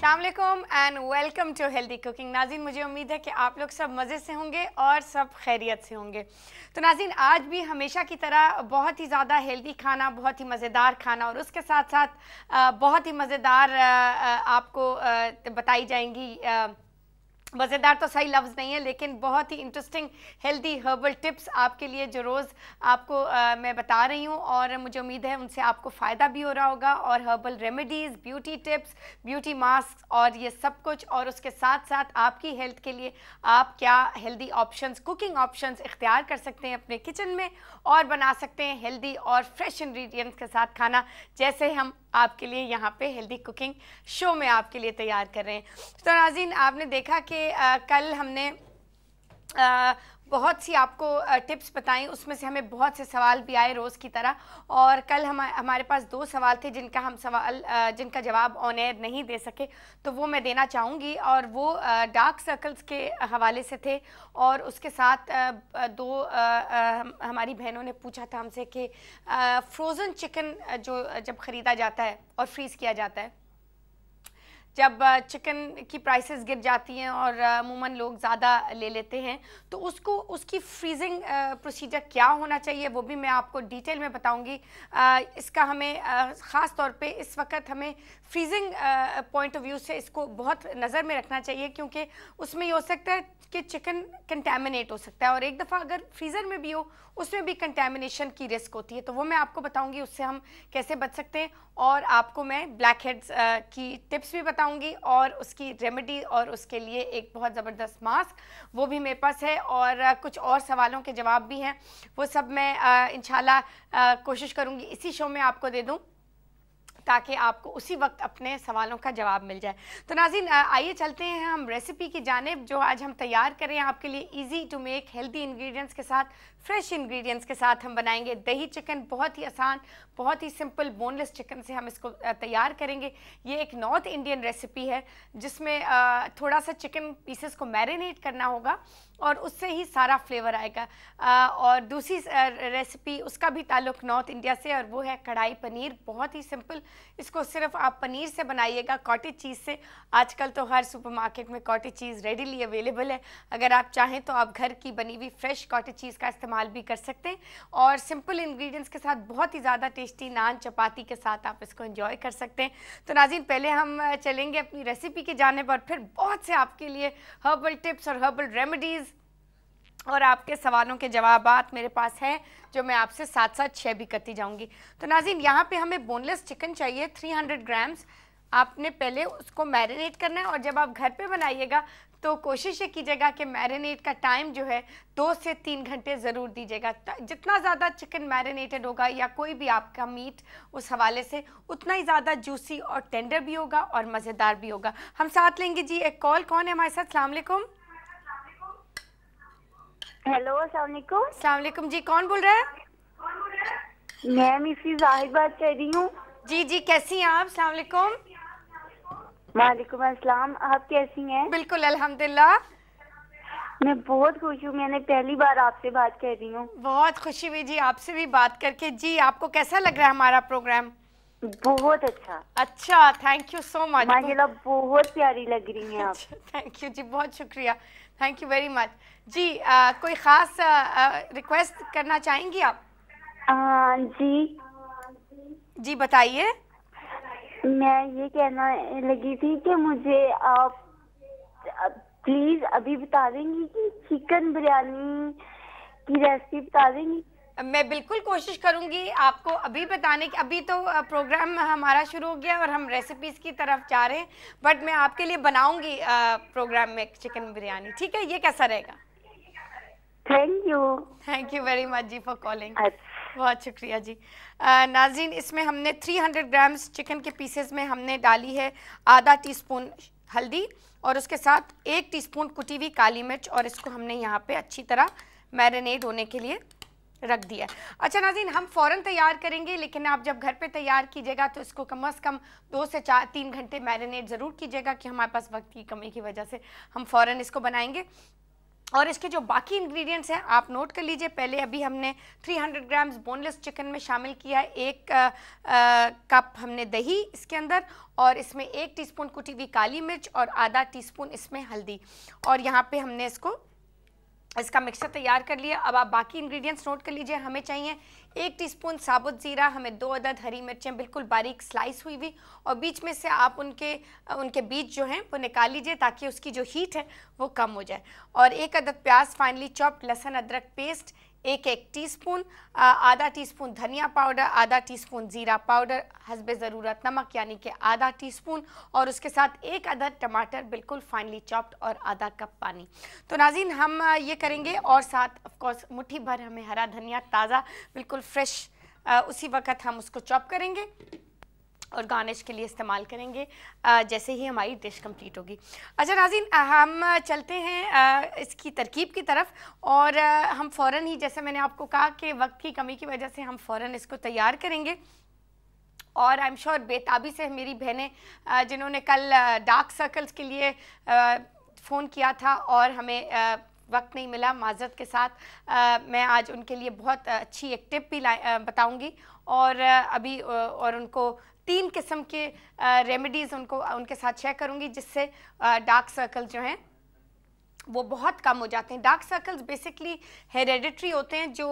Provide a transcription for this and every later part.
अस्सलाम वालेकुम and welcome to healthy cooking. नाज़रीन, मुझे उम्मीद है कि आप लोग सब मज़े से होंगे और सब खैरियत से होंगे। तो नाज़रीन, आज भी हमेशा की तरह बहुत ही ज़्यादा हेल्दी खाना, बहुत ही मज़ेदार खाना और उसके साथ साथ बहुत ही मज़ेदार आपको बताई जाएंगी। मज़ेदार तो सही लफ्ज़ नहीं है, लेकिन बहुत ही इंटरेस्टिंग हेल्दी हर्बल टिप्स आपके लिए जो रोज़ आपको मैं बता रही हूँ और मुझे उम्मीद है उनसे आपको फ़ायदा भी हो रहा होगा। और herbal remedies, beauty tips, beauty mask और ये सब कुछ, और उसके साथ साथ आपकी हेल्थ के लिए आप क्या हेल्दी ऑप्शंस, कुकिंग ऑप्शंस इख्तियार कर सकते हैं अपने किचन में और बना सकते हैं हेल्दी और फ्रेश इंग्रेडिएंट्स के साथ खाना, जैसे हम आपके लिए यहाँ पे हेल्दी कुकिंग शो में आपके लिए तैयार कर रहे हैं। तो नाज़रीन, आपने देखा कि कल हमने बहुत सी आपको टिप्स बताई, उसमें से हमें बहुत से सवाल भी आए रोज़ की तरह। और कल हमारे पास 2 सवाल थे जिनका जवाब ऑन एयर नहीं दे सके, तो वो मैं देना चाहूँगी। और वो डार्क सर्कल्स के हवाले से थे और उसके साथ हमारी बहनों ने पूछा था हमसे कि फ्रोज़न चिकन जो जब ख़रीदा जाता है और फ्रीज़ किया जाता है, जब चिकन की प्राइसेस गिर जाती हैं और अमूमन लोग ज़्यादा ले लेते हैं, तो उसकी फ्रीजिंग प्रोसीजर क्या होना चाहिए, वो भी मैं आपको डिटेल में बताऊंगी। इसका हमें ख़ास तौर पे इस वक्त हमें फ्रीजिंग पॉइंट ऑफ व्यू से इसको बहुत नज़र में रखना चाहिए, क्योंकि उसमें ये हो सकता है कि चिकन कंटेमिनेट हो सकता है और एक दफ़ा अगर फ्रीज़र में भी हो उसमें भी कंटेमिनेशन की रिस्क होती है। तो वो मैं आपको बताऊंगी उससे हम कैसे बच सकते हैं, और आपको मैं ब्लैक हेड्स की टिप्स भी बताऊंगी और उसकी रेमेडी और उसके लिए एक बहुत ज़बरदस्त मास्क वो भी मेरे पास है, और कुछ और सवालों के जवाब भी हैं, वो सब मैं इंशाल्लाह कोशिश करूंगी इसी शो में आपको दे दूं, ताकि आपको उसी वक्त अपने सवालों का जवाब मिल जाए। तो नाज़रीन, आइए चलते हैं हम रेसिपी की जानिब, जो आज हम तैयार करें आपके लिए easy to make healthy ingredients के साथ, फ्रेश इंग्रेडिएंट्स के साथ हम बनाएंगे दही चिकन। बहुत ही आसान, बहुत ही सिंपल बोनलेस चिकन से हम इसको तैयार करेंगे। ये एक नॉर्थ इंडियन रेसिपी है जिसमें थोड़ा सा चिकन पीसेस को मैरिनेट करना होगा और उससे ही सारा फ्लेवर आएगा। और दूसरी रेसिपी उसका भी ताल्लुक़ नॉर्थ इंडिया से, और वो है कढ़ाई पनीर। बहुत ही सिंपल, इसको सिर्फ आप पनीर से बनाइएगा, कॉटेज चीज़ से। आजकल तो हर सुपरमार्केट में कॉटेज चीज़ रेडीली अवेलेबल है, अगर आप चाहें तो आप घर की बनी हुई फ्रेश कॉटेज चीज़ का इस्तेमाल भी कर सकते हैं। और सिंपल इंग्रेडिएंट्स के साथ बहुत ही ज़्यादा टेस्टी नान चपाती के साथ आप इसको एंजॉय कर सकते हैं। तो नाज़रीन, पहले हम चलेंगे अपनी रेसिपी की जानिब और फिर बहुत से आपके लिए हर्बल टिप्स और हर्बल रेमेडीज़ और आपके सवालों के जवाबात मेरे पास हैं, जो मैं आपसे साथ साथ शेयर भी करती जाऊंगी। तो नाज़रीन, यहाँ पे हमें बोनलेस चिकन चाहिए 300 ग्राम्स। आपने पहले उसको मैरिनेट करना है, और जब आप घर पे बनाइएगा तो कोशिश ये कीजिएगा कि मैरिनेट का टाइम जो है 2 से 3 घंटे ज़रूर दीजिएगा। जितना ज़्यादा चिकन मैरिनेटेड होगा या कोई भी आपका मीट उस हवाले से, उतना ही ज़्यादा जूसी और टेंडर भी होगा और मज़ेदार भी होगा। हम साथ लेंगे जी एक कॉल। कौन है हमारे साथ? अस्सलाम वालेकुम। हेलो, अस्सलाम वालेकुम। अस्सलाम वालेकुम जी, कौन बोल रहा है? मैं मिसेस जाहिद बात कर रही हूँ। जी जी, कैसी हैं आप? अस्सलाम वालेकुम। वालेकुम अस्सलाम, आप कैसी हैं? बिल्कुल अल्हम्दुलिल्लाह। मैं बहुत खुश हूँ, मैंने पहली बार आपसे बात कर रही हूँ। बहुत खुशी हुई जी आपसे भी बात करके। जी, आपको कैसा लग रहा है हमारा प्रोग्राम? बहुत अच्छा। अच्छा, थैंक यू सो मच। माशाल्लाह बहुत प्यारी लग रही हैं आप। थैंक यू जी, बहुत शुक्रिया, थैंक यू वेरी मच जी। कोई ख़ास रिक्वेस्ट करना चाहेंगी आप? जी जी बताइए। मैं ये कहना लगी थी कि मुझे आप प्लीज अभी बता देंगी कि चिकन बिरयानी की रेसिपी बता देंगी? मैं बिल्कुल कोशिश करूंगी आपको अभी बताने की। अभी तो प्रोग्राम हमारा शुरू हो गया और हम रेसिपीज़ की तरफ जा रहे हैं, बट मैं आपके लिए बनाऊंगी प्रोग्राम में चिकन बिरयानी। ठीक है, ये कैसा रहेगा? थैंक यू वेरी मच जी फॉर कॉलिंग। बहुत शुक्रिया जी। नाज़रीन, इसमें हमने 300 ग्राम्स चिकन के पीसेस में हमने डाली है आधा टीस्पून हल्दी और उसके साथ 1 टीस्पून कुटी हुई काली मिर्च, और इसको हमने यहाँ पे अच्छी तरह मैरिनेट होने के लिए रख दिया। अच्छा नाज़रीन, हम फ़ौरन तैयार करेंगे, लेकिन आप जब घर पे तैयार कीजिएगा तो इसको कम से कम 2 से 3 घंटे मैरिनेट ज़रूर कीजिएगा, कि हमारे पास वक्त की कमी की वजह से हम फ़ौरन इसको बनाएंगे। और इसके जो बाकी इंग्रेडिएंट्स हैं आप नोट कर लीजिए। पहले अभी हमने 300 ग्राम्स बोनलेस चिकन में शामिल किया है, 1 कप हमने दही इसके अंदर, और इसमें 1 टीस्पून कुटी हुई काली मिर्च और आधा टीस्पून इसमें हल्दी, और यहाँ पे हमने इसका मिक्सचर तैयार कर लिया। अब आप बाकी इंग्रेडिएंट्स नोट कर लीजिए। हमें चाहिए 1 टीस्पून साबुत ज़ीरा, हमें 2 अदद हरी मिर्चें बिल्कुल बारीक स्लाइस हुई हुई, और बीच में से आप उनके बीज जो हैं वो निकाल लीजिए ताकि उसकी जो हीट है वो कम हो जाए। और 1 अदद प्याज फाइनली चॉप्ड, लहसुन अदरक पेस्ट 1 टीस्पून, आधा टीस्पून धनिया पाउडर, आधा टीस्पून ज़ीरा पाउडर, हस्बे ज़रूरत नमक यानी कि आधा टीस्पून, और उसके साथ 1 अदद टमाटर बिल्कुल फाइनली चॉप्ड, और आधा कप पानी। तो नाज़रीन हम ये करेंगे, और साथ ऑफ कोर्स मुट्ठी भर हमें हरा धनिया ताज़ा बिल्कुल फ्रेश उसी वक्त हम उसको चॉप करेंगे और गार्निश के लिए इस्तेमाल करेंगे जैसे ही हमारी डिश कंप्लीट होगी। अच्छा नाज़रीन, हम चलते हैं इसकी तरकीब की तरफ, और हम फ़ौरन ही, जैसे मैंने आपको कहा कि वक्त की कमी की वजह से हम फ़ौरन इसको तैयार करेंगे। और आई एम श्योर बेताबी से मेरी बहनें जिन्होंने कल डार्क सर्कल्स के लिए फ़ोन किया था और हमें वक्त नहीं मिला, माज़रत के साथ, मैं आज उनके लिए बहुत अच्छी एक टिप भी बताऊंगी, और अभी और उनको 3 किस्म के रेमेडीज़ उनके साथ शेयर करूंगी जिससे डार्क सर्कल जो हैं वो बहुत कम हो जाते हैं। डार्क सर्कल्स बेसिकली हेरेडिटरी होते हैं जो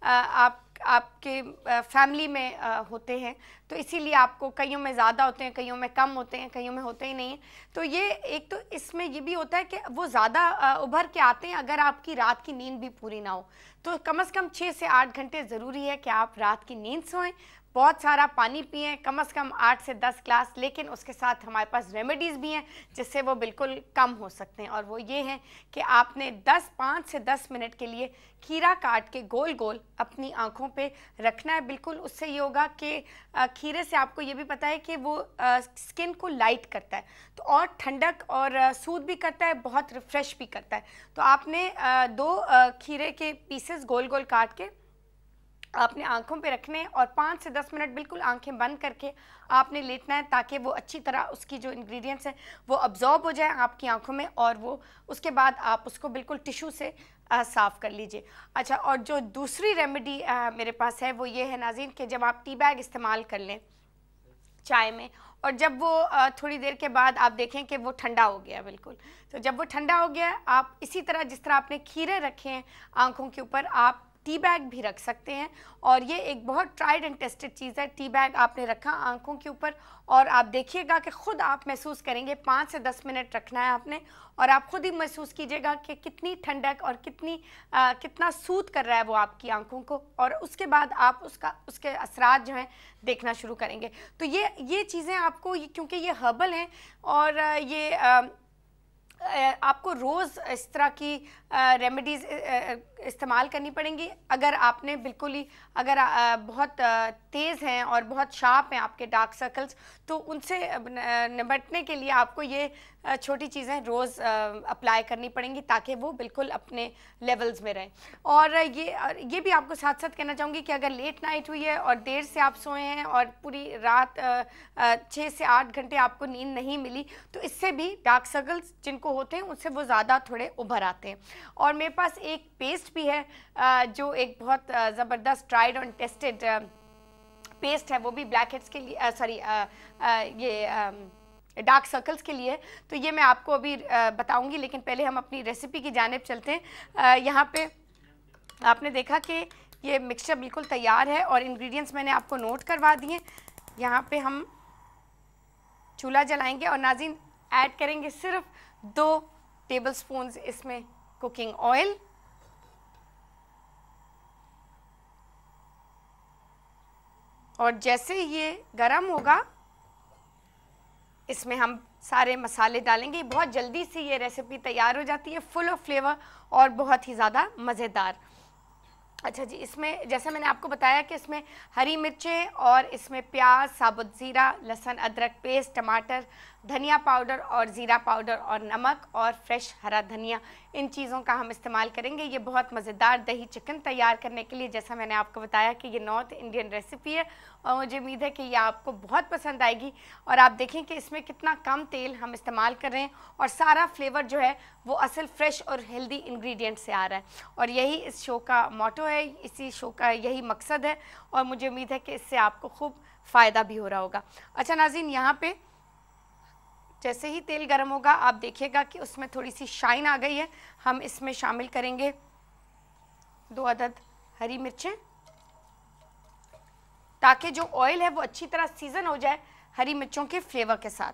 आपके फैमिली में होते हैं, तो इसीलिए आपको कईयों में ज़्यादा होते हैं, कईयों में कम होते हैं, कईयों में होते ही नहीं हैं। तो ये एक तो इसमें ये भी होता है कि वो ज़्यादा उभर के आते हैं अगर आपकी रात की नींद भी पूरी ना हो। तो कम से कम 6 से 8 घंटे ज़रूरी है कि आप रात की नींद सोएं, बहुत सारा पानी पिएं, कम से कम 8 से 10 ग्लास, लेकिन उसके साथ हमारे पास रेमेडीज़ भी हैं जिससे वो बिल्कुल कम हो सकते हैं, और वो ये हैं कि आपने 5 से 10 मिनट के लिए खीरा काट के गोल गोल अपनी आँखों पे रखना है। बिल्कुल उससे ये होगा कि खीरे से आपको ये भी पता है कि वो स्किन को लाइट करता है, तो और ठंडक और सूद भी करता है, बहुत रिफ़्रेश भी करता है। तो आपने 2 खीरे के पीसेस गोल गोल काट के आपने आंखों पे रखने हैं, और 5 से 10 मिनट बिल्कुल आंखें बंद करके आपने लेटना है ताकि वो अच्छी तरह उसकी जो इंग्रेडिएंट्स हैं वो अब्जॉर्ब हो जाए आपकी आंखों में, और वो उसके बाद आप उसको बिल्कुल टिश्यू से साफ़ कर लीजिए। अच्छा, और जो दूसरी रेमेडी मेरे पास है वो ये है नाज़रीन कि जब आप टी बैग इस्तेमाल कर लें चाय में, और जब वो थोड़ी देर के बाद आप देखें कि वो ठंडा हो गया बिल्कुल, तो जब वो ठंडा हो गया आप इसी तरह जिस तरह आपने खीरे रखे हैं आँखों के ऊपर, आप टी बैग भी रख सकते हैं। और ये एक बहुत ट्राइड एंड टेस्टेड चीज़ है। टी बैग आपने रखा आंखों के ऊपर, और आप देखिएगा कि ख़ुद आप महसूस करेंगे, 5 से 10 मिनट रखना है आपने, और आप ख़ुद ही महसूस कीजिएगा कि कितनी ठंडक और कितना सूद कर रहा है वो आपकी आंखों को, और उसके बाद आप उसके असरात जो हैं देखना शुरू करेंगे। तो ये चीज़ें आपको क्योंकि ये हर्बल हैं, और ये आपको रोज़ इस तरह की रेमेडीज़ इस्तेमाल करनी पड़ेंगी। अगर आपने बिल्कुल ही बहुत तेज़ हैं और बहुत शार्प हैं आपके डार्क सर्कल्स, तो उनसे निपटने के लिए आपको ये छोटी चीज़ें रोज़ अप्लाई करनी पड़ेंगी ताकि वो बिल्कुल अपने लेवल्स में रहें। और ये भी आपको साथ साथ कहना चाहूँगी कि अगर लेट नाइट हुई है और देर से आप सोए हैं और पूरी रात 6 से 8 घंटे आपको नींद नहीं मिली, तो इससे भी डार्क सर्कल्स जिनको होते हैं उससे वो ज़्यादा थोड़े उभर आते हैं। और मेरे पास एक पेस्ट भी है जो एक बहुत ज़बरदस्त ट्राइड और टेस्टेड पेस्ट है, वो भी ब्लैक हेड्स के लिए डार्क सर्कल्स के लिए। तो ये मैं आपको अभी बताऊंगी, लेकिन पहले हम अपनी रेसिपी की जानिब चलते हैं। यहाँ पे आपने देखा कि ये मिक्सचर बिल्कुल तैयार है और इंग्रेडिएंट्स मैंने आपको नोट करवा दिए। यहाँ पे हम चूल्हा जलाएंगे और नाज़रीन ऐड करेंगे सिर्फ 2 टेबलस्पून इसमें कुकिंग ऑयल, और जैसे ये गरम होगा इसमें हम सारे मसाले डालेंगे। बहुत जल्दी से ये रेसिपी तैयार हो जाती है, फुल ऑफ फ्लेवर और बहुत ही ज़्यादा मज़ेदार। अच्छा जी, इसमें जैसे मैंने आपको बताया कि इसमें हरी मिर्चें और इसमें प्याज, साबुत ज़ीरा, लहसुन अदरक पेस्ट, टमाटर, धनिया पाउडर और ज़ीरा पाउडर और नमक और फ्रेश हरा धनिया, इन चीज़ों का हम इस्तेमाल करेंगे। ये बहुत मज़ेदार दही चिकन तैयार करने के लिए, जैसा मैंने आपको बताया कि ये नॉर्थ इंडियन रेसिपी है और मुझे उम्मीद है कि ये आपको बहुत पसंद आएगी। और आप देखें कि इसमें कितना कम तेल हम इस्तेमाल कर रहे हैं और सारा फ्लेवर जो है वो असल फ्रेश और हेल्दी इंग्रेडिएंट से आ रहा है। और यही इस शो का मोटो है, इसी शो का यही मकसद है और मुझे उम्मीद है कि इससे आपको खूब फ़ायदा भी हो रहा होगा। अच्छा नाज़रीन, यहाँ पे जैसे ही तेल गर्म होगा आप देखिएगा कि उसमें थोड़ी सी शाइन आ गई है। हम इसमें शामिल करेंगे 2 अदद हरी मिर्चें, ताकि जो ऑयल है वो अच्छी तरह सीजन हो जाए हरी मिर्चों के फ्लेवर के साथ।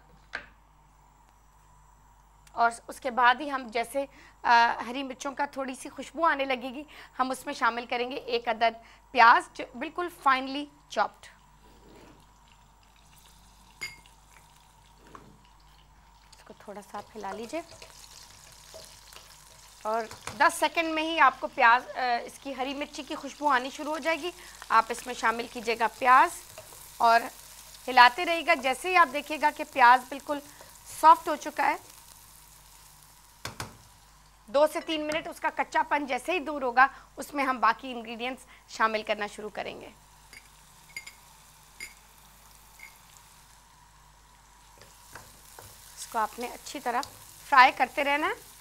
और उसके बाद ही हम जैसे हरी मिर्चों का थोड़ी सी खुशबू आने लगेगी, हम उसमें शामिल करेंगे 1 अदद प्याज, जो बिल्कुल फाइनली चॉप्ड। इसको थोड़ा सा आप हिला लीजिए और 10 सेकंड में ही आपको प्याज इसकी हरी मिर्ची की खुशबू आनी शुरू हो जाएगी। आप इसमें शामिल कीजिएगा प्याज और हिलाते रहिएगा। जैसे ही आप देखिएगा कि प्याज बिल्कुल सॉफ्ट हो चुका है, 2 से 3 मिनट उसका कच्चापन जैसे ही दूर होगा, उसमें हम बाकी इंग्रेडिएंट्स शामिल करना शुरू करेंगे। इसको आपने अच्छी तरह फ्राई करते रहना है।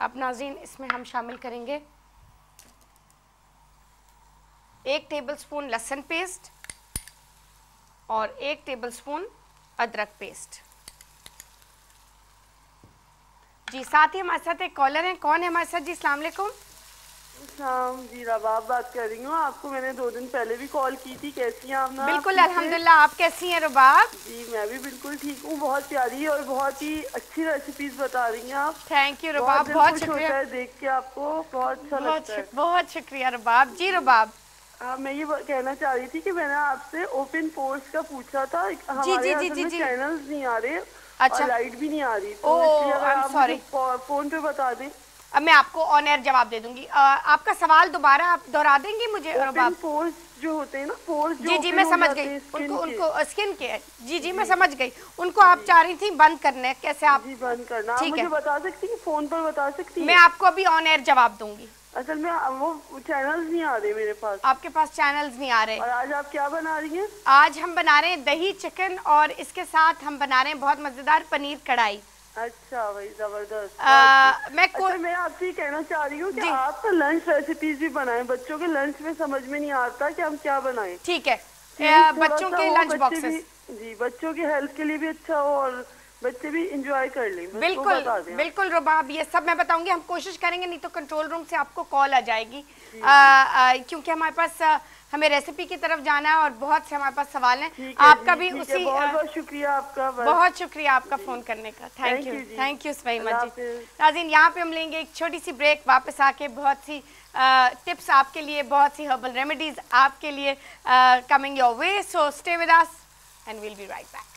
अब नाज़रीन, इसमें हम शामिल करेंगे 1 टेबलस्पून लहसुन पेस्ट और 1 टेबलस्पून अदरक पेस्ट। जी, साथ ही हमारे साथ एक कॉलर हैं। कौन है हमारे साथ जी? अस्सलाम वालेकुम। जी, रबाब बात कर रही हूँ। आपको मैंने 2 दिन पहले भी कॉल की थी। कैसी हैं आप? ना बिल्कुल अल्हम्दुलिल्लाह। आप कैसी हैं रबाब? जी, मैं भी बिल्कुल ठीक हूँ। बहुत प्यारी और बहुत ही अच्छी रेसिपीज बता रही हैं आप। थैंक यू रबाब, बहुत शुक्रिया। देख के आपको बहुत अच्छा लगता है। बहुत शुक्रिया रबाब। जी रबाब, हाँ, मैं ये कहना चाह रही थी कि मैंने आपसे ओपन पोस्ट का पूछा था। हमारे चैनल्स नहीं आ रहे। अच्छा, लाइट भी नहीं आ रही, तो इसलिए अगर आप मुझे फोन पे बता दें। अब मैं आपको ऑन एयर जवाब दे दूंगी। आपका सवाल दोबारा आप दोहरा देंगी मुझे? ओपन पोर्स जो होते हैं ना, पोर्स जी जी मैं समझ गई। उनको स्किन के, जी जी मैं समझ गई। उनको आप चाह रही थी बंद करने, कैसे आप? जी, बंद करना। आप मुझे बता सकती हैं, फोन पर बता सकती हैं? मैं आपको अभी ऑन एयर जवाब दूंगी। असल में वो चैनल्स नहीं आ रहे मेरे पास। आपके पास चैनल्स नहीं आ रहे। और आज आप क्या बना रही हैं? आज हम बना रहे हैं दही चिकन और इसके साथ हम बना रहे हैं बहुत मजेदार पनीर कढ़ाई। अच्छा भाई, जबरदस्त। मैं आपसे कहना चाह रही हूँ कि आप लंच रेसिपीज भी बनाएं। बच्चों के लंच में समझ में नहीं आता कि हम क्या बनाएं। ठीक है, बच्चों के लंच बॉक्सेस। जी, बच्चों की हेल्थ के लिए भी अच्छा हो और बच्चे भी इंजॉय कर लें। बिल्कुल बिल्कुल रबाब, ये सब मैं बताऊंगी। हम कोशिश करेंगे, नहीं तो कंट्रोल रूम से आपको कॉल आ जाएगी, क्योंकि हमारे पास हमें रेसिपी की तरफ जाना है और बहुत से हमारे पास सवाल हैं। आपका भी उसी बहुत शुक्रिया आपका। बहुत शुक्रिया आपका फोन करने का। Thank you very much. नाज़रीन, यहाँ पे हम लेंगे एक छोटी सी ब्रेक। वापस आके बहुत सी टिप्स आपके लिए, बहुत सी हर्बल रेमेडीज आपके लिए coming your way. So stay with us and we'll be right back.